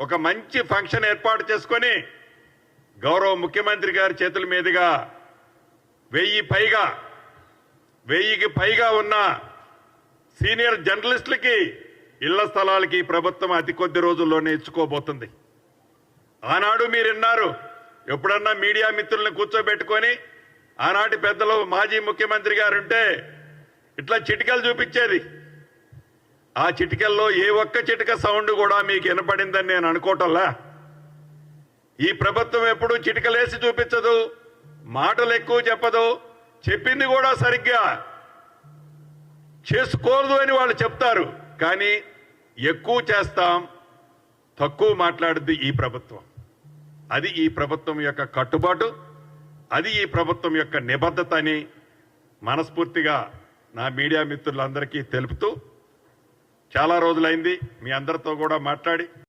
ఒక మంచి ఫంక్షన్ ఏర్పాటు చేసుకొని గౌరవ ముఖ్యమంత్రి గారి చేతుల మీదుగా 1000కి పైగా ఉన్న సీనియర్ జర్నలిస్టులకి ఇళ్ల స్థలాలకి ప్రభుత్వం అతి కొద్ది రోజుల్లోనే ఇచ్చుకోబోతుంది. ఆనాడు మీరు విన్నారు, ఎప్పుడన్నా మీడియా మిత్రులను కూర్చోబెట్టుకొని ఆనాటి పెద్దలు మాజీ ముఖ్యమంత్రి గారుంటే ఇట్లా చిటికలు చూపించేది. ఆ చిటికల్లో ఏ ఒక్క చిటిక సౌండ్ కూడా మీకు వినపడిందని నేను అనుకోవటంలా. ఈ ప్రభుత్వం ఎప్పుడు చిటికలేసి చూపించదు, మాటలు ఎక్కువ చెప్పదు, చెప్పింది కూడా సరిగ్గా చేసుకోదు అని వాళ్ళు చెప్తారు. కానీ ఎక్కువ చేస్తాం, తక్కువ మాట్లాడుద్ది ఈ ప్రభుత్వం. అది ఈ ప్రభుత్వం యొక్క కట్టుబాటు, అది ఈ ప్రభుత్వం యొక్క నిబద్ధత అని మనస్ఫూర్తిగా నా మీడియా మిత్రులందరికీ తెలుపుతూ, చాలా రోజులైంది మీ అందరితో కూడా మాట్లాడి